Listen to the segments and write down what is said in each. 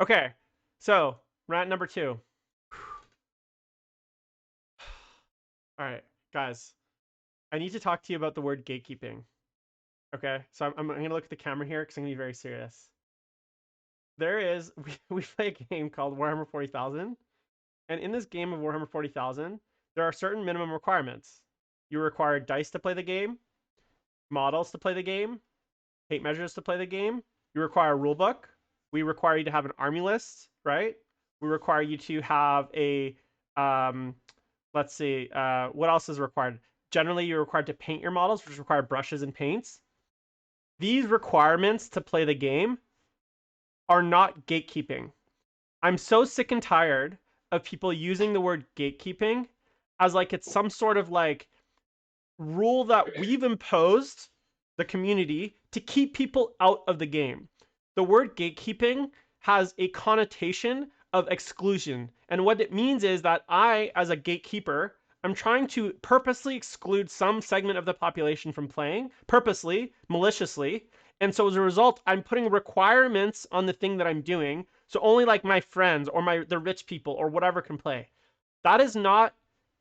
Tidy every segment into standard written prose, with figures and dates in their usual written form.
Okay, so rant number 2. All right, guys, I need to talk to you about the word gatekeeping. Okay, so I'm gonna look at the camera here because I'm gonna be very serious. We play a game called Warhammer 40,000, and in this game of Warhammer 40,000, there are certain minimum requirements. You require dice to play the game, models to play the game, tape measures to play the game. You require a rulebook. We require you to have an army list, right? We require you to have a let's see, what else is required? Generally, you're required to paint your models, which require brushes and paints. These requirements to play the game are not gatekeeping. I'm so sick and tired of people using the word gatekeeping as like it's some sort of like rule that we've imposed the community to keep people out of the game. The word gatekeeping has a connotation of exclusion. And what it means is that I, as a gatekeeper, I'm trying to purposely exclude some segment of the population from playing, purposely, maliciously. And so as a result, I'm putting requirements on the thing that I'm doing. So only like my friends or the rich people or whatever can play. That is not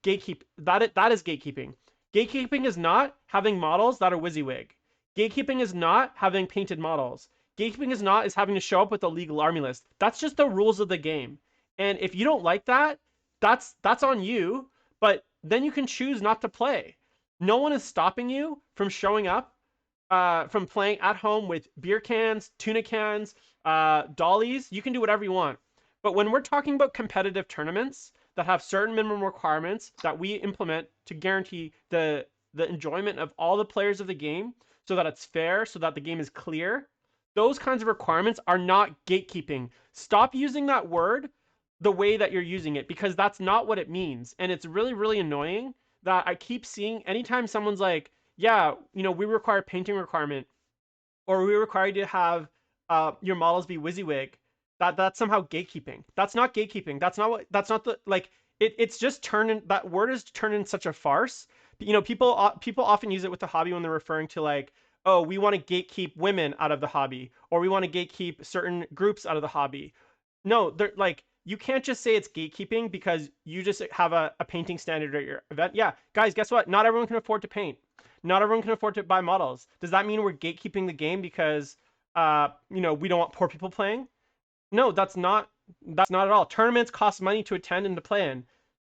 gatekeep. That is gatekeeping. Gatekeeping is not having models that are WYSIWYG. Gatekeeping is not having painted models. Gatekeeping is having to show up with a legal army list. That's just the rules of the game. And if you don't like that, that's on you. But then you can choose not to play. No one is stopping you from showing up, from playing at home with beer cans, tuna cans, dollies. You can do whatever you want. But when we're talking about competitive tournaments that have certain minimum requirements that we implement to guarantee the enjoyment of all the players of the game, so that it's fair, so that the game is clear, those kinds of requirements are not gatekeeping. Stop using that word the way that you're using it, because that's not what it means. And it's really, really annoying that I keep seeing anytime someone's like, yeah, we require painting requirement, or we require you to have your models be WYSIWYG, that's somehow gatekeeping. That's not gatekeeping. That's not the, like, it's just turning, that word is turned in such a farce. People often use it with the hobby when they're referring to like, oh, we want to gatekeep women out of the hobby, or we want to gatekeep certain groups out of the hobby. No, they're like, you can't just say it's gatekeeping because you just have a painting standard at your event. Yeah, guys, guess what? Not everyone can afford to paint. Not everyone can afford to buy models. Does that mean we're gatekeeping the game because we don't want poor people playing? No, that's not at all. Tournaments cost money to attend and to play in.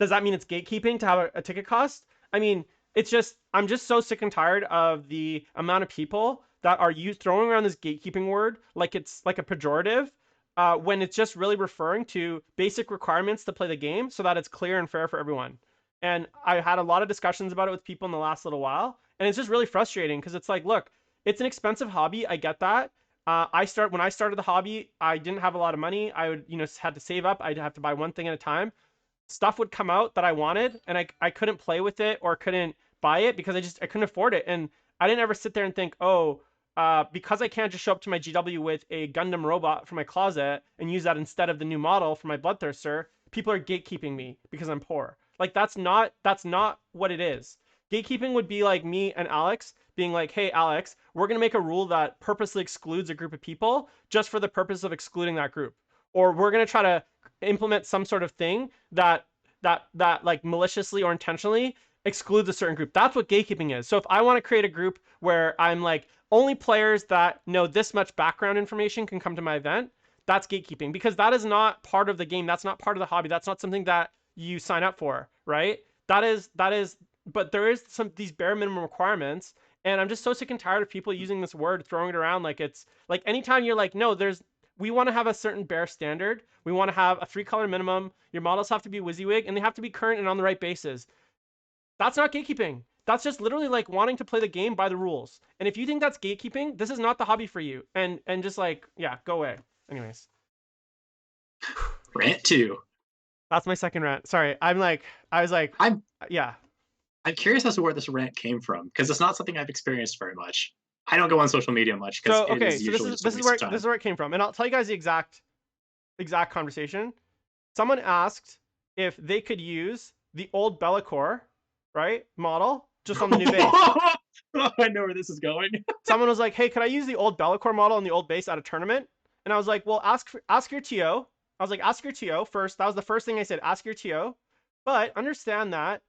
Does that mean it's gatekeeping to have a ticket cost? I mean, I'm just so sick and tired of the amount of people that are throwing around this gatekeeping word like it's like a pejorative, when it's just really referring to basic requirements to play the game so that it's clear and fair for everyone. And I had a lot of discussions about it with people in the last little while, and it's just really frustrating because it's like, look, it's an expensive hobby. I get that. When I started the hobby, I didn't have a lot of money. I would, had to save up. I'd have to buy one thing at a time. Stuff would come out that I wanted, and I couldn't play with it or couldn't buy it because I couldn't afford it. And I didn't ever sit there and think, oh, because I can't just show up to my GW with a Gundam robot from my closet and use that instead of the new model for my Bloodthirster, people are gatekeeping me because I'm poor. Like that's not what it is. Gatekeeping would be like me and Alex being like, hey, Alex, we're going to make a rule that purposely excludes a group of people just for the purpose of excluding that group. Or we're going to try to implement some sort of thing that like maliciously or intentionally excludes a certain group. That's what gatekeeping is. So if I want to create a group where I'm like, only players that know this much background information can come to my event, that's gatekeeping, because that is not part of the game. That's not part of the hobby. That's not something that you sign up for, right? But there is these bare minimum requirements. And I'm just so sick and tired of people using this word, throwing it around like it's like anytime you're like, no, we want to have a certain bare standard. We want to have a 3-color minimum. Your models have to be WYSIWYG and they have to be current and on the right bases. That's not gatekeeping. That's just literally like wanting to play the game by the rules. And if you think that's gatekeeping, this is not the hobby for you. And just like, yeah, go away. Anyways. Rant 2. That's my second rant. Sorry. I'm curious as to where this rant came from, because it's not something I've experienced very much. I don't go on social media much because this is where it came from. And I'll tell you guys the exact conversation. Someone asked if they could use the old Bellicor, right, model just on the new base. I know where this is going. Someone was like, hey, could I use the old Bellicor model on the old base at a tournament? And I was like, well, ask your TO. I was like, ask your TO first. That was the first thing I said. Ask your TO. But understand that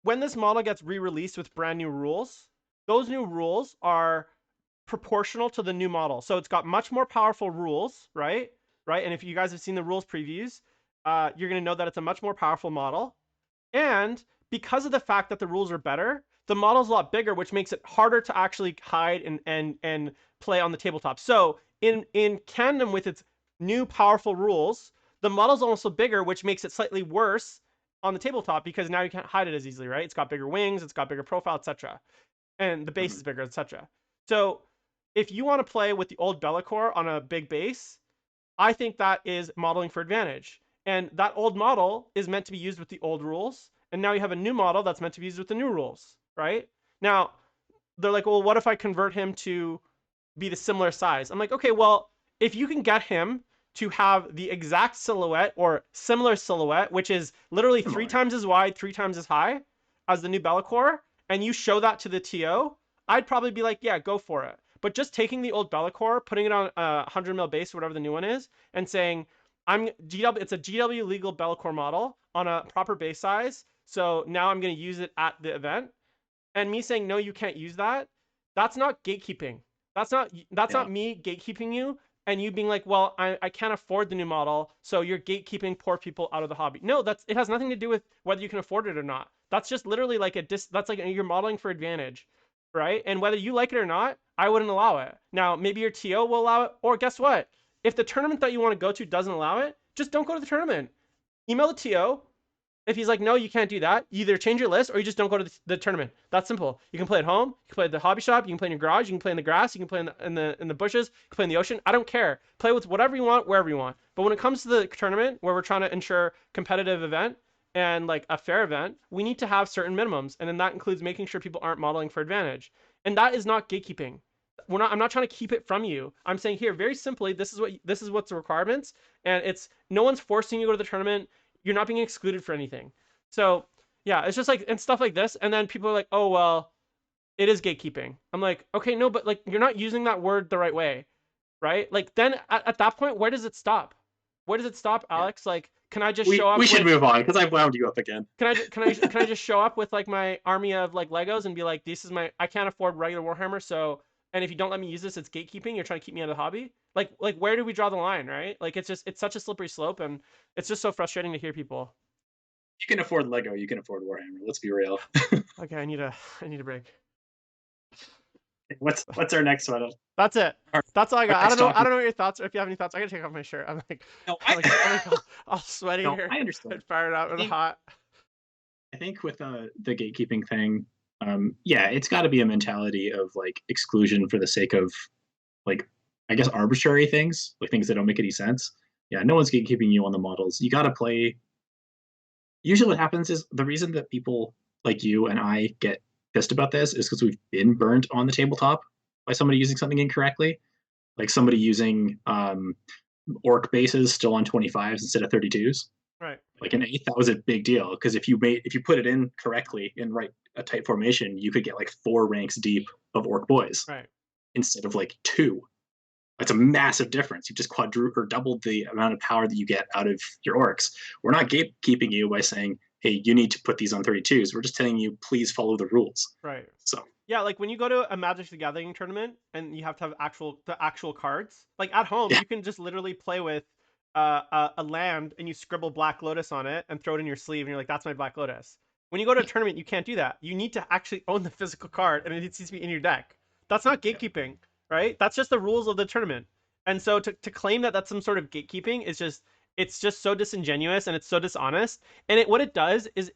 when this model gets re-released with brand new rules, those new rules are proportional to the new model. So it's got much more powerful rules, right? Right. And if you guys have seen the rules previews, you're going to know that it's a much more powerful model. And because of the fact that the rules are better, the model's a lot bigger, which makes it harder to actually hide and play on the tabletop. So in tandem with its new powerful rules, the model's also bigger, which makes it slightly worse on the tabletop because now you can't hide it as easily, right? It's got bigger wings, it's got bigger profile, etc. And the base Mhm. is bigger, etc. So if you want to play with the old Bellacore on a big base, I think that is modeling for advantage. And that old model is meant to be used with the old rules. And now you have a new model that's meant to be used with the new rules, right? Now, they're like, well, what if I convert him to be the similar size? I'm like, okay, well, if you can get him to have the exact silhouette or similar silhouette, which is literally three Similar. times as wide, three times as high as the new Bellacore, and you show that to the TO, I'd probably be like, yeah, go for it. But just taking the old Bellacore, putting it on a 100 mil base, or whatever the new one is, and saying, it's a GW legal Bellacore model on a proper base size. So now I'm going to use it at the event. And me saying, no, you can't use that. That's not gatekeeping. That's not Yeah. me gatekeeping you and you being like, well, I can't afford the new model, so you're gatekeeping poor people out of the hobby. No, it has nothing to do with whether you can afford it or not. That's just literally like that's like you're modeling for advantage, right? And whether you like it or not, I wouldn't allow it. Now, maybe your TO will allow it, or guess what? If the tournament that you want to go to doesn't allow it, just don't go to the tournament. Email the TO, if he's like, no, you can't do that, you either change your list or you just don't go to the tournament. That's simple. You can play at home, you can play at the hobby shop, you can play in your garage, you can play in the grass, you can play in the bushes, you can play in the ocean. I don't care. Play with whatever you want, wherever you want. But when it comes to the tournament, where we're trying to ensure competitive event and like a fair event, we need to have certain minimums, and then that includes making sure people aren't modeling for advantage. And that is not gatekeeping. I'm not trying to keep it from you. I'm saying here very simply, this is what's the requirements, and it's no one's forcing you to go to the tournament. You're not being excluded for anything. So yeah, it's just like and stuff like this, and then people are like, oh well, it is gatekeeping. I'm like, okay, no, but like you're not using that word the right way, right? Like then at that point, where does it stop? Where does it stop, Yeah. Alex? Like, can I just show We up should with move on because I've wound you up again. can I just show up with like my army of like Legos and be like, this is my I can't afford regular Warhammer, so and if you don't let me use this, it's gatekeeping. You're trying to keep me out of the hobby. Like where do we draw the line, right? Like it's such a slippery slope, and it's just so frustrating to hear people. You can afford Lego, you can afford Warhammer. Let's be real. Okay, I need a break. What's our next one? That's it. Our, That's all I our got. next I topic. don't know what your thoughts are. If you have any thoughts, I gotta take off my shirt. I'm like, No, I'm like all sweaty no, here I understand. and fired out I and think hot. I think with the gatekeeping thing, yeah, it's got to be a mentality of like exclusion for the sake of like I guess arbitrary things, like things that don't make any sense. Yeah, no one's gatekeeping you on the models. You got to play. Usually, what happens is the reason that people like you and I get pissed about this is because we've been burnt on the tabletop by somebody using something incorrectly, like somebody using orc bases still on 25s instead of 32s. Right, Like an eighth, that was a big deal because if you put it in correctly in right a tight formation, you could get like 4 ranks deep of orc boys right. instead of like 2. That's a massive difference. You just quadrupled or doubled the amount of power that you get out of your orcs. We're not gatekeeping you by saying, hey, you need to put these on 32s. We're just telling you, please follow the rules. Right. So, Yeah, like when you go to a Magic the Gathering tournament and you have to have the actual cards. Like at home, yeah, you can just literally play with a land and you scribble Black Lotus on it and throw it in your sleeve and you're like, that's my Black Lotus. When you go to a tournament, you can't do that. You need to actually own the physical card and it needs to be in your deck. That's not yeah. gatekeeping, right? That's just the rules of the tournament. And so to claim that that's some sort of gatekeeping is just it's just so disingenuous and it's so dishonest. And what it does is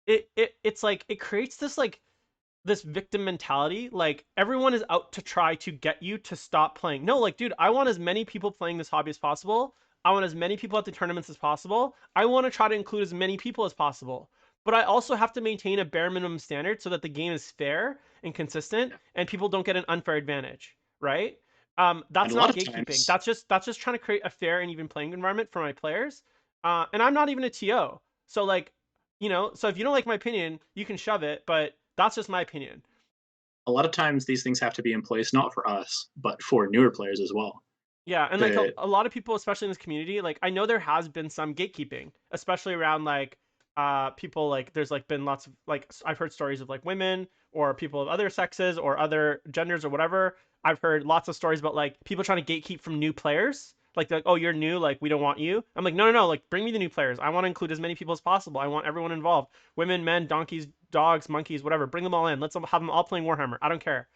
it's like it creates this victim mentality. Like everyone is out to try to get you to stop playing. No, like dude, I want as many people playing this hobby as possible. I want as many people at the tournaments as possible. I want to try to include as many people as possible. But I also have to maintain a bare minimum standard so that the game is fair and consistent Yeah. and people don't get an unfair advantage, right? And That's a lot not of gatekeeping. times, That's just trying to create a fair and even playing environment for my players. And I'm not even a TO. So like, so if you don't like my opinion, you can shove it, but that's just my opinion. a lot of times these things have to be in place not for us, but for newer players as well. Yeah, and like The a lot of people, especially in this community, like I know there has been some gatekeeping, especially around like people like there's like been lots of like I've heard stories of like women or people of other sexes or other genders or whatever. I've heard lots of stories about like people trying to gatekeep from new players. Like oh you're new, like we don't want you. I'm like no, like bring me the new players. I want to include as many people as possible. I want everyone involved. Women, men, donkeys, dogs, monkeys, whatever. Bring them all in. Let's have them all playing Warhammer. I don't care.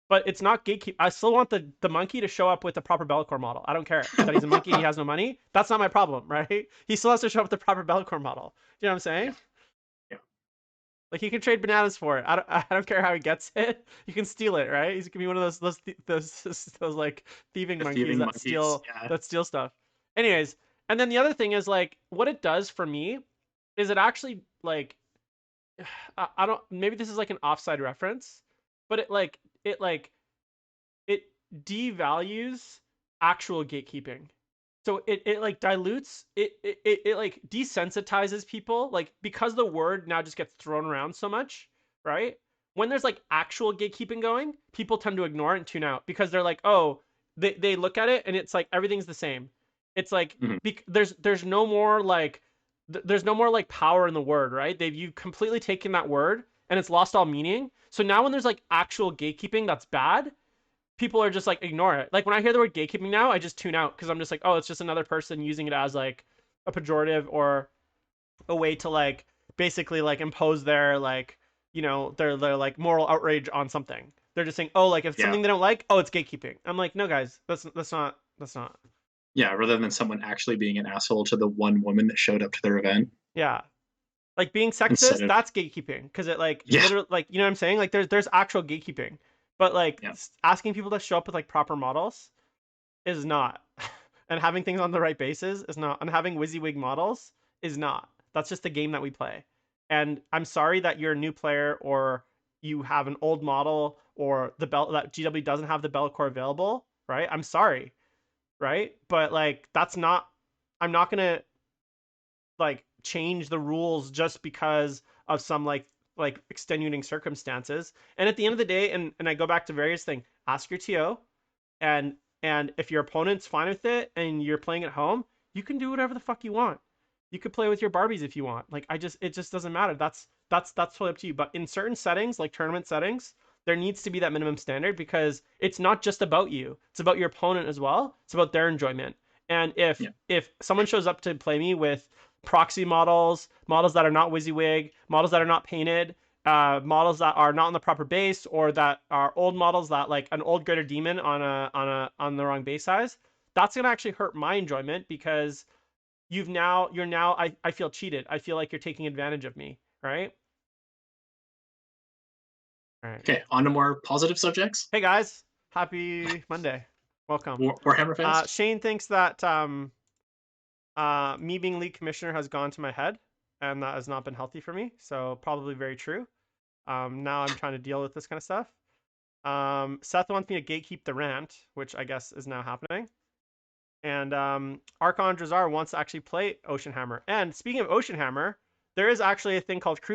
But it's not gatekeep. I still want the monkey to show up with the proper Bellicor model. I don't care that he's a monkey. He has no money. That's not my problem, right? He still has to show up with the proper Bellicor model. Do you know what I'm yeah, saying? yeah. Like he can trade bananas for it. I don't care how he gets it. You can steal it, right? He's gonna be one of those like thieving The monkeys thieving that monkeys. steal Yeah. stuff. Anyways, and then the other thing is like what it does for me is it actually like I don't maybe this is like an offside reference, but it devalues actual gatekeeping. So it like dilutes it like desensitizes people like because the word now just gets thrown around so much, right? When there's like actual gatekeeping going, people tend to ignore it and tune out because they're like, oh, they look at it and it's like everything's the same. It's like Mhm. there's no more like there's no more like power in the word, right? They've you completely taken that word and it's lost all meaning. So now when there's like actual gatekeeping that's bad, people are just like ignore it. Like when I hear the word gatekeeping now, I just tune out because I'm just like, oh, it's just another person using it as like a pejorative or a way to like basically like impose their like their like moral outrage on something. They're just saying, oh, like if it's Yeah. something they don't like, oh, it's gatekeeping. I'm like, no, guys, that's not. Yeah. Rather than someone actually being an asshole to the one woman that showed up to their event Yeah, like being instead sexist, of, that's gatekeeping because it like yeah, literally like you know what I'm saying. Like there's actual gatekeeping, but like yeah, asking people to show up with like proper models is not. And having things on the right bases is not. And having WYSIWYG models is not. That's just the game that we play. And I'm sorry that you're a new player or you have an old model or the belt that GW doesn't have the Bellacore available, right? I'm sorry, right? But like that's not I'm not gonna like change the rules just because of some like extenuating circumstances. And at the end of the day, and I go back to various things, ask your TO and if your opponent's fine with it and you're playing at home, you can do whatever the fuck you want. You could play with your Barbies if you want. Like it just doesn't matter. That's totally up to you. But in certain settings, like tournament settings, there needs to be that minimum standard because it's not just about you. It's about your opponent as well. It's about their enjoyment. And yeah, if someone shows up to play me with proxy models, models that are not WYSIWYG, models that are not painted, models that are not on the proper base or that are old models that like an old greater demon on the wrong base size, that's gonna actually hurt my enjoyment because you're now I feel cheated. I feel like you're taking advantage of me, right? All right. okay. On to more positive subjects. Hey guys, happy Monday. Welcome. Warhammer Fest. Shane thinks that me being league commissioner has gone to my head, and that has not been healthy for me. So probably very true. Now I'm trying to deal with this kind of stuff. Seth wants me to gatekeep the rant, which I guess is now happening. And Archon Drazar wants to actually play Ocean Hammer. And speaking of Ocean Hammer, there is actually a thing called Cruise